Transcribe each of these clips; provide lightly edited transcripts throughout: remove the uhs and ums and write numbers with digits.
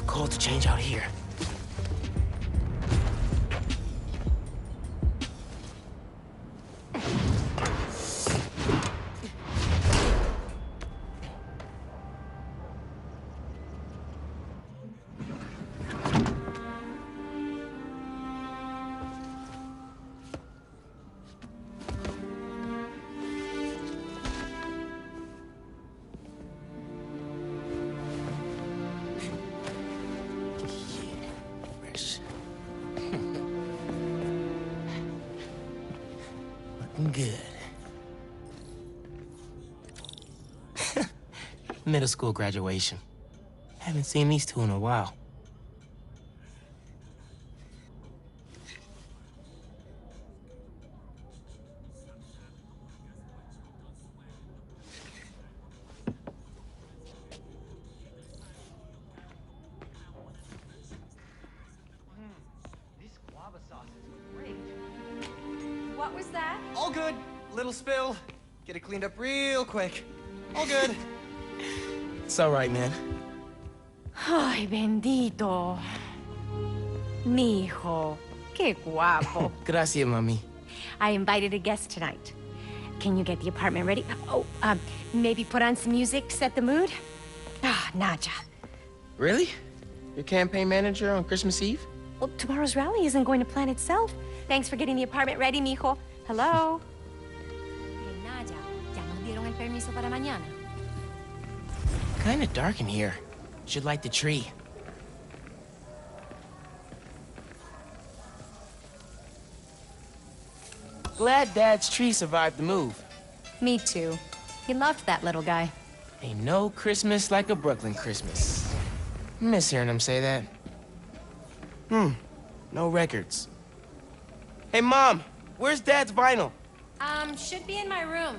call to change out here. Good. Middle school graduation. Haven't seen these two in a while. This guava sauce is great. What was that? All good. Little spill. Get it cleaned up real quick. All good. It's all right, man. Ay, bendito. Mi hijo. Qué guapo. Gracias, mami. I invited a guest tonight. Can you get the apartment ready? Oh, maybe put on some music, set the mood? Ah, Naja. Really? Your campaign manager on Christmas Eve? Well, tomorrow's rally isn't going to plan itself. Thanks for getting the apartment ready, mijo. Hello? Hey, Naja, ¿ya nos dieron el permiso para mañana? Kinda dark in here. Should light the tree. Glad Dad's tree survived the move. Me too. He loved that little guy. Ain't no Christmas like a Brooklyn Christmas. Miss hearing him say that. No records. Hey, Mom, where's Dad's vinyl? Should be in my room.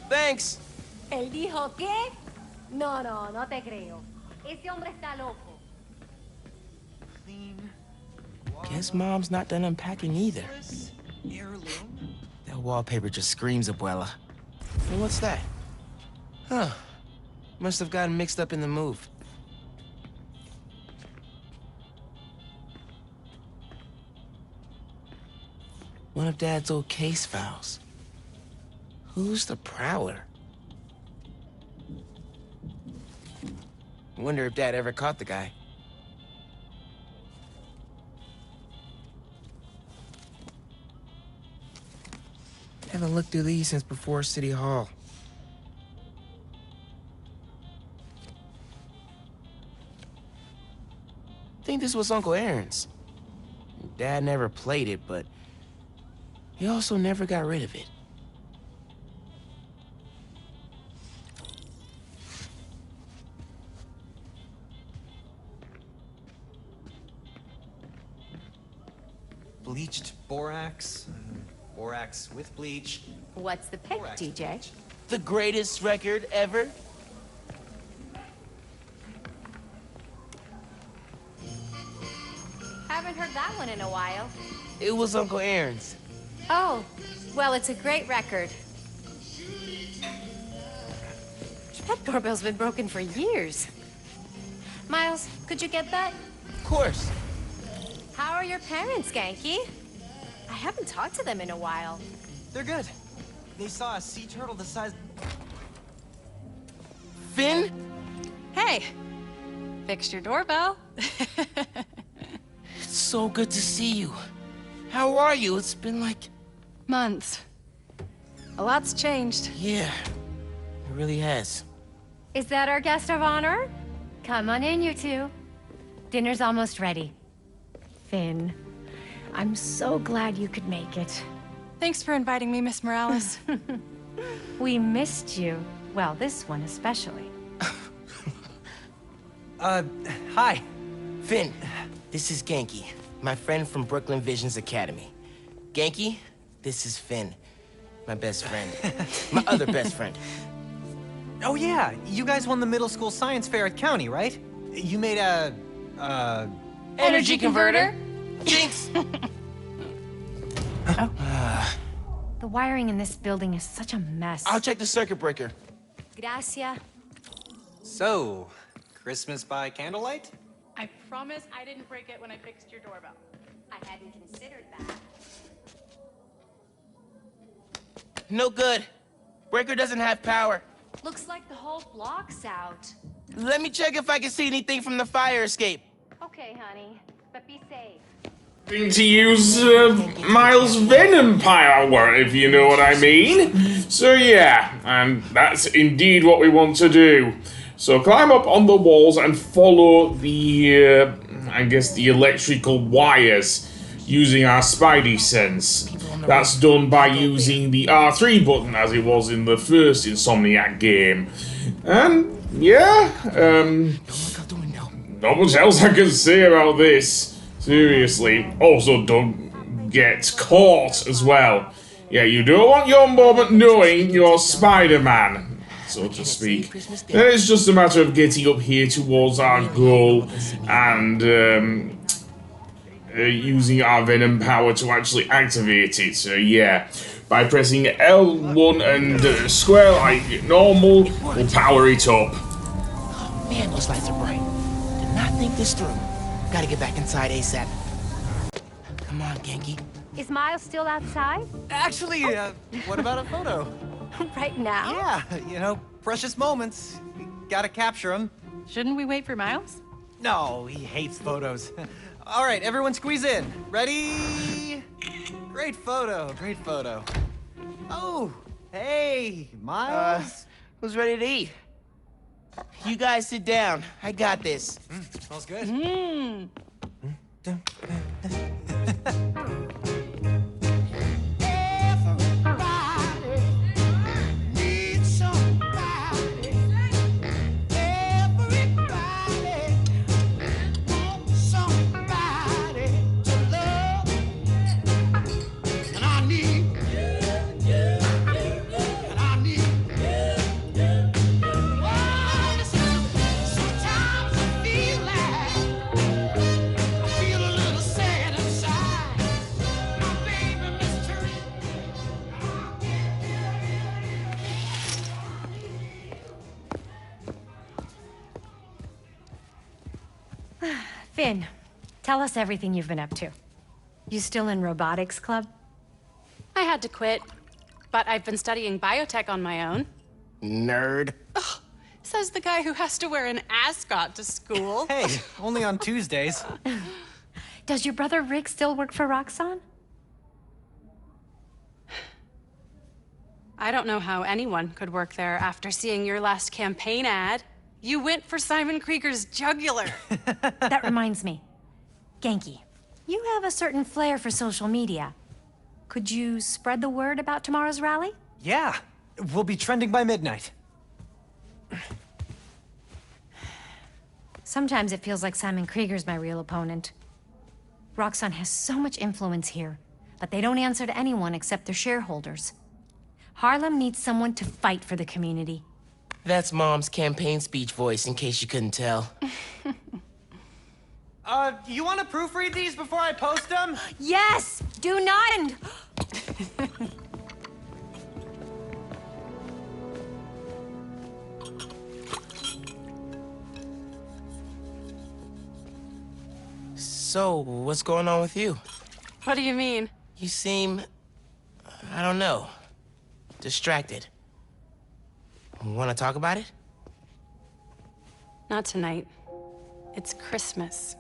Thanks. ¿Él dijo qué? No, no te creo. Ese hombre está loco. Clean. Guess Mom's not done unpacking either. Heirloom. That wallpaper just screams Abuela. Hey, what's that? Huh. Must have gotten mixed up in the move. One of Dad's old case files. Who's the Prowler? I wonder if Dad ever caught the guy. Haven't looked through these since before City Hall. I think this was Uncle Aaron's. Dad never played it, but he also never got rid of it. Bleached borax. Borax with bleach. What's the pick, Borax DJ? bleach. The greatest record ever? Haven't heard that one in a while. It was Uncle Aaron's. Oh, well, it's a great record. That doorbell's been broken for years. Miles, could you get that? Of course. How are your parents, Ganke? I haven't talked to them in a while. They're good. They saw a sea turtle the size... Finn? Hey! Fixed your doorbell. It's so good to see you. How are you? It's been like... Months. A lot's changed. Yeah, it really has. Is that our guest of honor? Come on in, you two. Dinner's almost ready. Finn, I'm so glad you could make it. Thanks for inviting me, Miss Morales. We missed you. Well, this one especially. Hi. Finn, this is Ganke, my friend from Brooklyn Visions Academy. Ganke, this is Finn, my best friend. My other best friend. Oh yeah, you guys won the middle school science fair at County, right? You made a... Energy converter? Jinx! The wiring in this building is such a mess. I'll check the circuit breaker. Gracias. So, Christmas by candlelight? I promise I didn't break it when I fixed your doorbell. I hadn't considered that. No good. Breaker doesn't have power. Looks like the whole block's out. Let me check if I can see anything from the fire escape. Okay, honey, but be safe. To use Miles' venom power, if you know what I mean. So yeah, and that's indeed what we want to do. So climb up on the walls and follow the, I guess, the electrical wires using our Spidey sense. That's done by using the R3 button, as it was in the first Insomniac game. And yeah, not much else I can say about this. Seriously. Also, don't get caught as well. Yeah, you don't want your mum knowing you're Spider-Man, so to speak. Then it's just a matter of getting up here towards our goal and using our venom power to actually activate it. So yeah, by pressing L1 and square like normal, we'll power it up. Oh man, those lights are bright. Did not think this through. Gotta get back inside ASAP. Come on, Ganke. Is Miles still outside? Actually, what about a photo? Right now? Yeah, you know, precious moments. You gotta capture them. Shouldn't we wait for Miles? No, he hates photos. All right, everyone squeeze in. Ready? Great photo, great photo. Oh, hey, Miles. Who's ready to eat? You guys sit down. I got this. Smells good. Finn, tell us everything you've been up to. You still in robotics club? I had to quit, but I've been studying biotech on my own. Nerd. Says the guy who has to wear an ascot to school. Hey, only on Tuesdays. Does your brother Rick still work for Roxxon? I don't know how anyone could work there after seeing your last campaign ad. You went for Simon Krieger's jugular. That reminds me. Ganke, you have a certain flair for social media. Could you spread the word about tomorrow's rally? Yeah, we'll be trending by midnight. Sometimes it feels like Simon Krieger's my real opponent. Roxxon has so much influence here, but they don't answer to anyone except their shareholders. Harlem needs someone to fight for the community. That's Mom's campaign speech voice, in case you couldn't tell. You want to proofread these before I post them? Yes! Do not! So, what's going on with you? What do you mean? You seem... I don't know. Distracted. Want to talk about it? Not tonight. It's Christmas.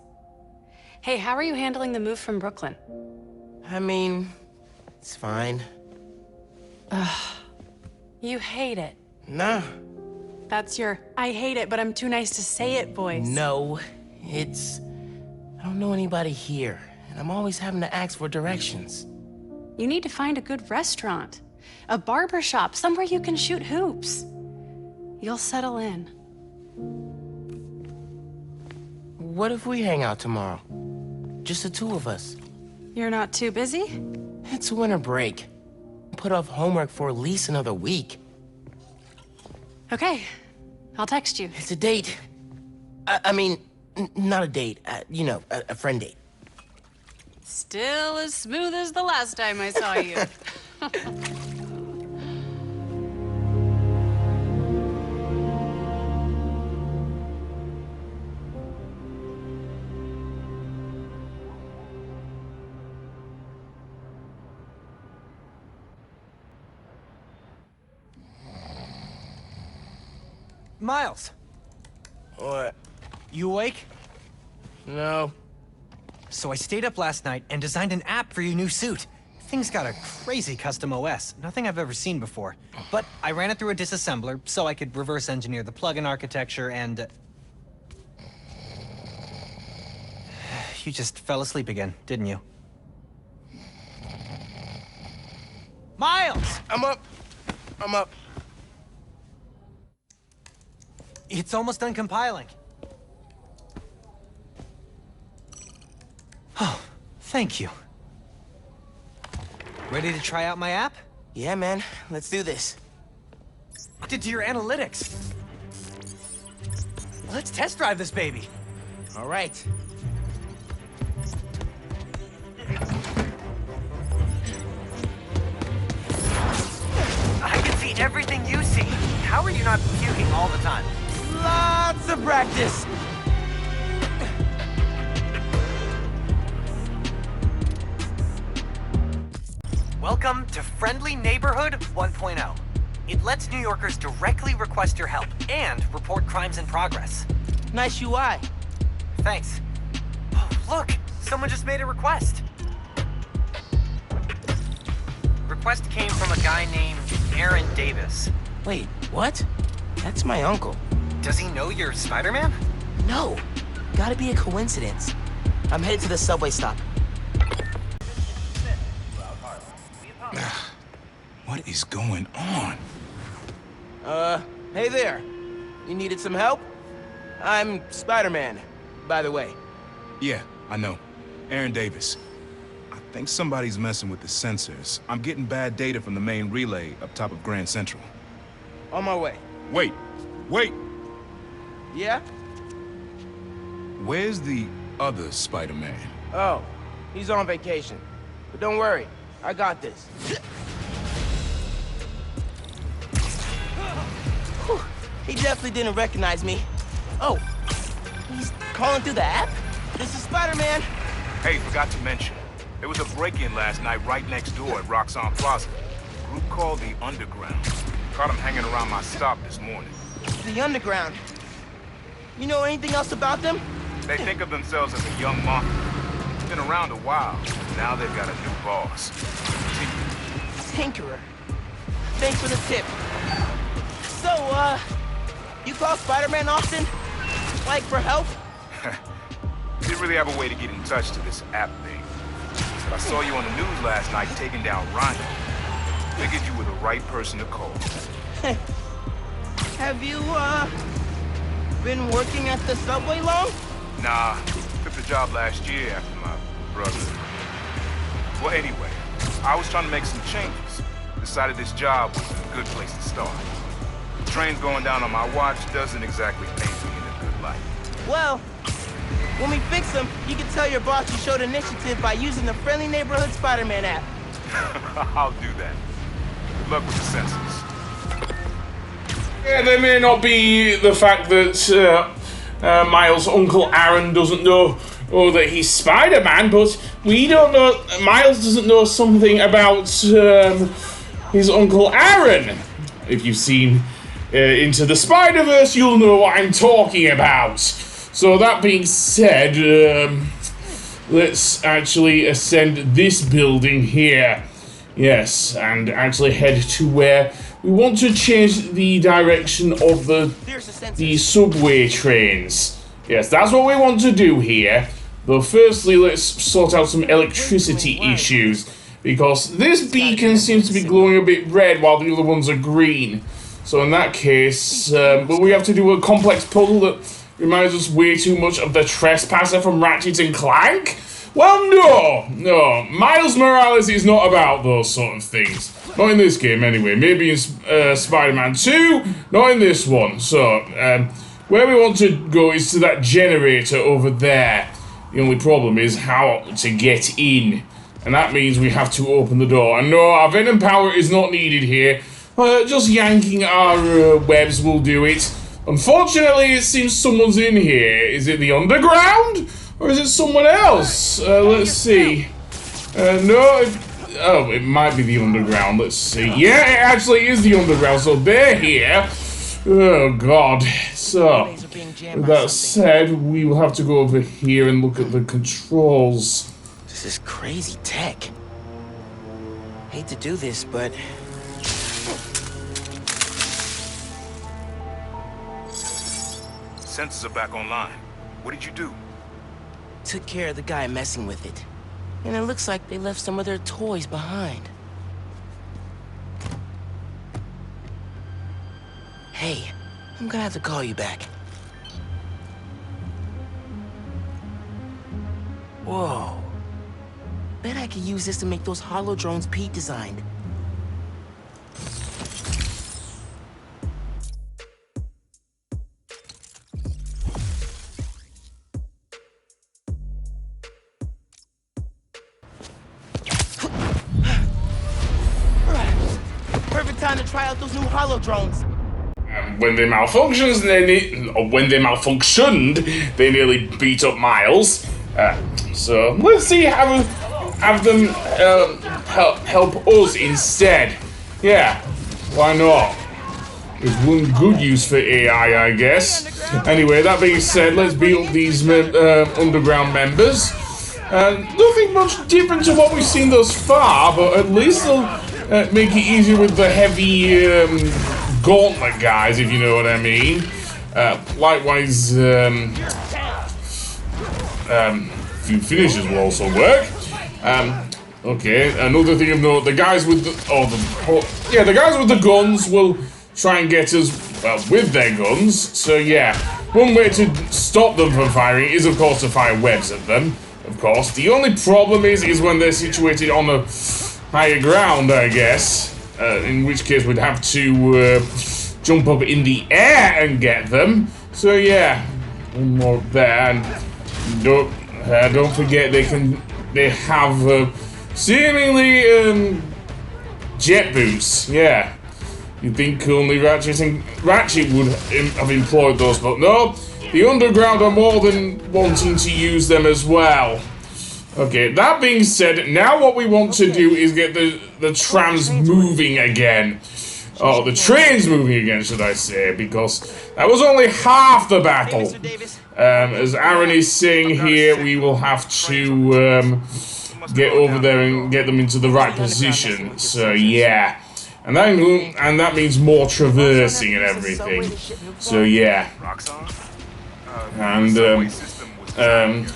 Hey, how are you handling the move from Brooklyn? I mean, it's fine. You hate it. Nah. That's your I hate it, but I'm too nice to say it voice. No, it's... I don't know anybody here, and I'm always having to ask for directions. You need to find a good restaurant. A barber shop, somewhere you can shoot hoops. You'll settle in. What if we hang out tomorrow? Just the two of us. You're not too busy? It's winter break. Put off homework for at least another week. Okay, I'll text you. It's a date. I mean, not a date. You know, a friend date. Still as smooth as the last time I saw you. Miles, What? you awake? No. So I stayed up last night and designed an app for your new suit. Thing's got a crazy custom OS, nothing I've ever seen before. But I ran it through a disassembler so I could reverse engineer the plugin architecture and... You just fell asleep again, didn't you? Miles! I'm up. I'm up. It's almost done compiling. Oh, thank you. Ready to try out my app? Yeah, man. Let's do this. Hooked it to your analytics. Let's test drive this baby. All right. I can see everything you see. How are you not puking all the time? Lots of practice. Welcome to Friendly Neighborhood 1.0. It lets New Yorkers directly request your help and report crimes in progress. Nice UI. Thanks. Oh, look! Someone just made a request. Request came from a guy named Aaron Davis. Wait, what? That's my uncle. Does he know you're Spider-Man? No. Gotta be a coincidence. I'm headed to the subway stop. What is going on? Hey there. You needed some help? I'm Spider-Man, by the way. Yeah, I know. Aaron Davis. I think somebody's messing with the sensors. I'm getting bad data from the main relay up top of Grand Central. On my way. Wait! Wait! Yeah? Where's the other Spider-Man? Oh, he's on vacation. But don't worry, I got this. Whew, he definitely didn't recognize me. Oh, he's calling through the app? This is Spider-Man. Hey, forgot to mention. There was a break-in last night right next door at Roxanne Plaza. A group called the Underground. Caught him hanging around my stop this morning. The Underground. You know anything else about them? They think of themselves as a young mafia. Been around a while. Now they've got a new boss. Tinkerer. Thanks for the tip. So, you call Spider-Man often? Like, for help? Didn't really have a way to get in touch to this app thing. But I saw you on the news last night taking down Ronnie. Figured you were the right person to call. Have you, been working at the subway long? Nah, took the job last year after my brother. Well, anyway, I was trying to make some changes. Decided this job was a good place to start. The train's going down on my watch doesn't exactly paint me in a good light. Well, when we fix them, you can tell your boss you showed initiative by using the Friendly Neighborhood Spider-Man app. I'll do that. Good luck with the sensors. Yeah, there may not be the fact that Miles' Uncle Aaron doesn't know that he's Spider-Man, but we don't know. Miles doesn't know something about his Uncle Aaron. If you've seen Into the Spider-Verse, you'll know what I'm talking about. So that being said, let's actually ascend this building here. Yes, and actually head to where we want to change the direction of the subway trains. Yes, that's what we want to do here. But firstly, let's sort out some electricity issues, because this beacon seems to be glowing a bit red while the other ones are green. So in that case, will we have to do a complex puzzle that reminds us way too much of the Trespasser from Ratchet and Clank? Well, no. Miles Morales is not about those sort of things. Not in this game, anyway. Maybe in Spider-Man 2, not in this one. So, where we want to go is to that generator over there. The only problem is how to get in. And that means we have to open the door. And no, our venom power is not needed here. Just yanking our webs will do it. Unfortunately, it seems someone's in here. Is it the Underground? Or is it someone else? Let's see. No, it might be the Underground. Let's see. Yeah, it actually is the Underground, so they're here. Oh god. So, Relays are being jammed with by that something. said, we will have to go over here and look at the controls. This is crazy tech. Hate to do this, but Sensors are back online. What did you do? took care of the guy messing with it. And it looks like they left some of their toys behind. Hey, I'm gonna have to call you back. Whoa. Bet I could use this to make those hollow drones Pete designed. Perfect time to try out those new hollow drones. When they malfunctions, when they malfunctioned, they nearly beat up Miles. So let's see how have them help us instead. Yeah, why not? There's one good use for AI, I guess. Anyway, that being said, let's beat up these underground members. Nothing much different to what we've seen thus far, but at least they'll make it easier with the heavy gauntlet guys, if you know what I mean. Likewise, few finishes will also work. Okay, another thing of note: the guys with the the guys with the guns will try and get us with their guns. So yeah, one way to stop them from firing is, of course, to fire webs at them. Of course, the only problem is when they're situated on a higher ground, I guess. In which case we'd have to jump up in the air and get them. So yeah, one more there, and don't forget they have seemingly jet boots. Yeah, you'd think only Ratchet would have employed those, but no, the underground are more than wanting to use them as well. Okay, that being said, now what we want to do is get the trams moving again. Oh, the trains moving again, should I say, because that was only half the battle. As Aaron is saying here, we will have to get over there and get them into the right position. So yeah, and that means more traversing and everything. So yeah, and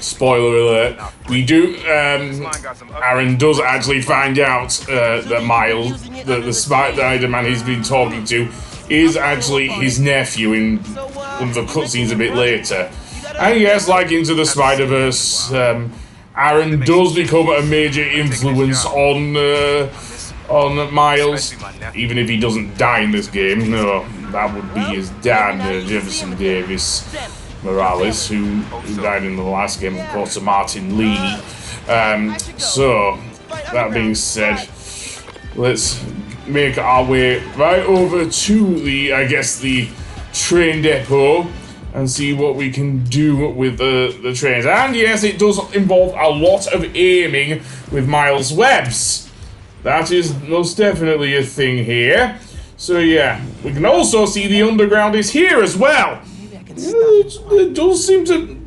spoiler alert, we do, Aaron does actually find out that Miles, the Spider-Man he's been talking to, is actually his nephew in one of the cutscenes a bit later. And yes, like Into the Spider-Verse, Aaron does become a major influence on Miles, even if he doesn't die in this game. No, that would be his dad, Jefferson Davis Morales, who died in the last game, of course, to Martin Lee. So, that being said, let's make our way right over to the train depot and see what we can do with the trains. And yes, it does involve a lot of aiming with Miles' webs. That is most definitely a thing here. So yeah, we can also see the underground is here as well. It does seem to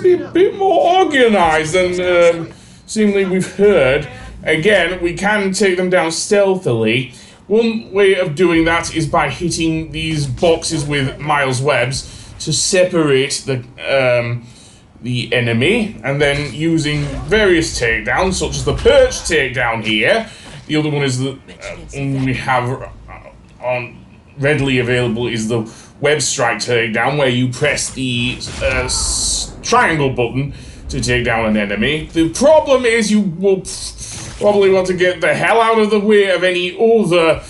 be a bit more organized than seemingly we've heard. Again, we can take them down stealthily. One way of doing that is by hitting these boxes with Miles' webs to separate the enemy, and then using various takedowns, such as the perch takedown here. The other one is the one we have on readily available is the web strike takedown, where you press the triangle button to take down an enemy. The problem is you will probably want to get the hell out of the way of any other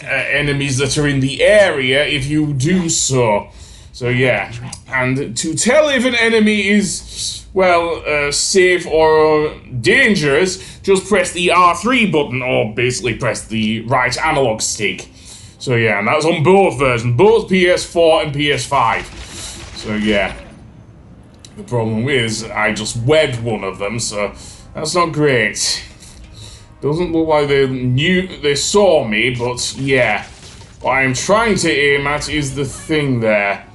enemies that are in the area if you do so. So yeah, and to tell if an enemy is, well, safe or dangerous, just press the R3 button, or basically press the right analog stick. So yeah, and that's on both versions, both PS4 and PS5. So yeah, the problem is I just webbed one of them, so that's not great. Doesn't look like they saw me, but yeah. what I'm trying to aim at is the thing there.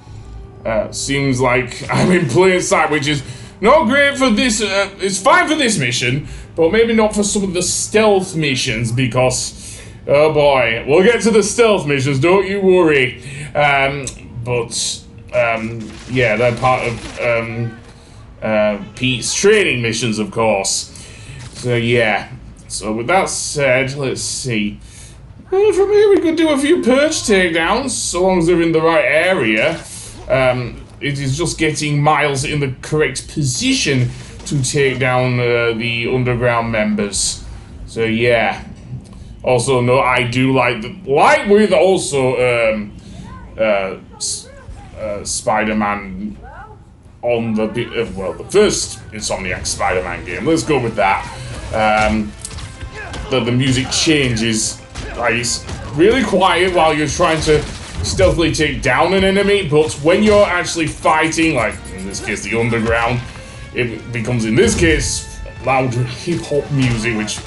Seems like I'm in plain sight, which is not great for this. It's fine for this mission, but maybe not for some of the stealth missions because, oh boy, we'll get to the stealth missions. Don't you worry. Yeah, they're part of Pete's training missions, of course. So yeah. So with that said, let's see. Well, from here we could do a few perch takedowns, so long as they're in the right area. It is just getting Miles in the correct position to take down the underground members. So yeah. Also, no, I do like with also Spider-Man on the the first Insomniac Spider-Man game. Let's go with that. The music changes. Like, it's really quiet while you're trying to stealthily take down an enemy, but when you're actually fighting, like in this case the underground, it becomes, in this case, loud hip-hop music, which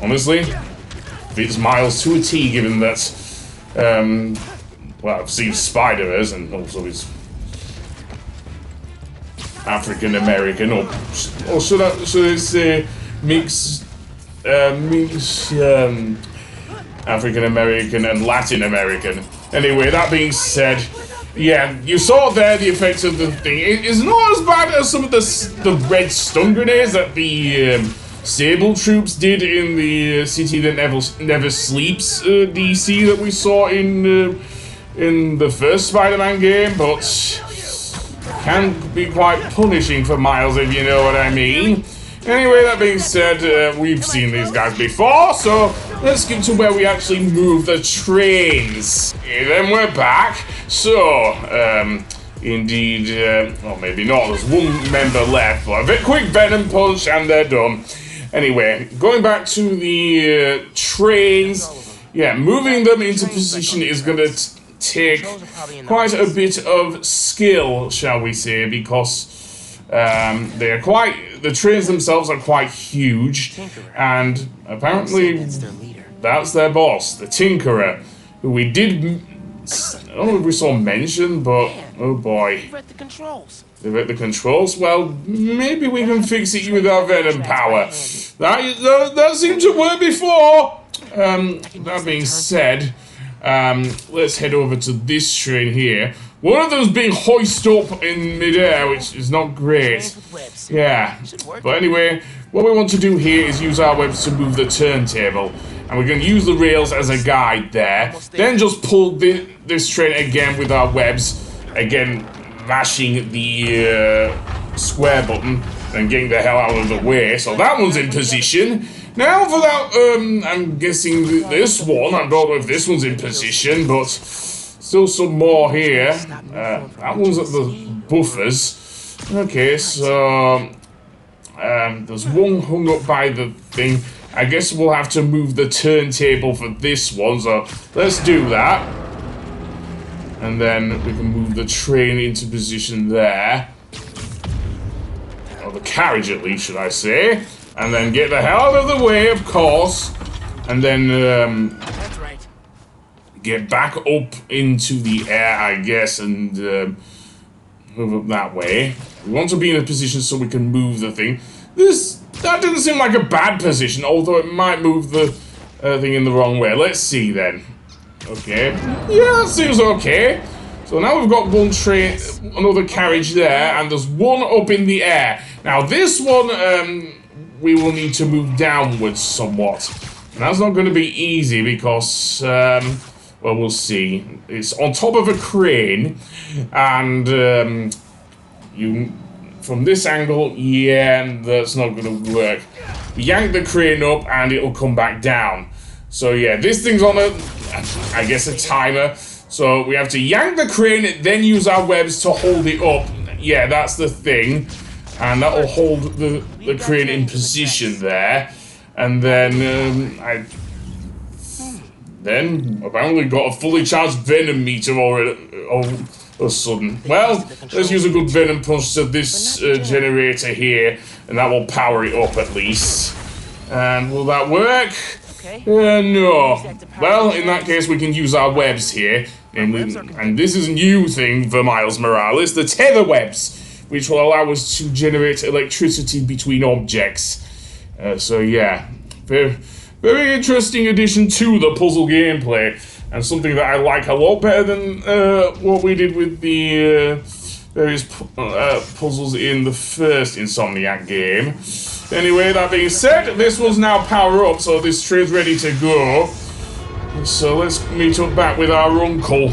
honestly fits Miles to a T, given that well, I've seen Spider-Man and also he's African American, or should I say mix African American and Latin American. Anyway, that being said, yeah, you saw there the effects of the thing. It's not as bad as some of the red stun grenades that the Sable troops did in the City That Never Sleeps DC that we saw in the first Spider-Man game, but can be quite punishing for Miles, if you know what I mean. Anyway, that being said, we've seen these guys before, so let's get to where we actually move the trains. Okay, then we're back. So, indeed, well, maybe not. There's one member left, but a quick venom punch and they're done. Anyway, going back to the trains, yeah, moving them into position is going to take quite a bit of skill, shall we say, because the trains themselves are quite huge, and apparently that's their boss, the Tinkerer, who we did, I don't know if we saw mention, but oh boy. They're at the controls? Well, maybe we can fix it with our venom power. That seemed to work before! That being said, let's head over to this train here. One of them's being hoisted up in midair, which is not great. Yeah, but anyway, what we want to do here is use our webs to move the turntable. And we're going to use the rails as a guide there. Then just pull this train again with our webs. Again, mashing the square button and getting the hell out of the way. So that one's in position. Now for that, I'm guessing this one. I don't know if this one's in position, but still some more here. That one's at the buffers. Okay, so there's one hung up by the thing. I guess we'll have to move the turntable for this one, so let's do that. And then we can move the train into position there. Or the carriage, at least, should I say. And then get the hell out of the way, of course. And then get back up into the air, I guess, and move up that way. We want to be in a position so we can move the thing. That didn't seem like a bad position, although it might move the thing in the wrong way. Let's see then. Okay. Yeah, that seems okay. So now we've got one train, another carriage there, and there's one up in the air. Now this one, we will need to move downwards somewhat. And that's not going to be easy because, well, we'll see. It's on top of a crane, and from this angle, yeah, that's not going to work. Yank the crane up, and it'll come back down. So yeah, this thing's on I guess a timer. So we have to yank the crane, then use our webs to hold it up. Yeah, that's the thing. And that'll hold the crane in position there. And then, then apparently got a fully charged venom meter already all of a sudden. Well, let's use a good venom punch to this generator here, and that will power it up at least. And will that work? okay? No. Well, in that case, we can use our webs here. And this is a new thing for Miles Morales, the tether webs, which will allow us to generate electricity between objects. So yeah, very, very interesting addition to the puzzle gameplay, and something that I like a lot better than what we did with the various puzzles in the first Insomniac game. Anyway, that being said, this one's now power up, so this train's ready to go. So let's meet up back with our uncle.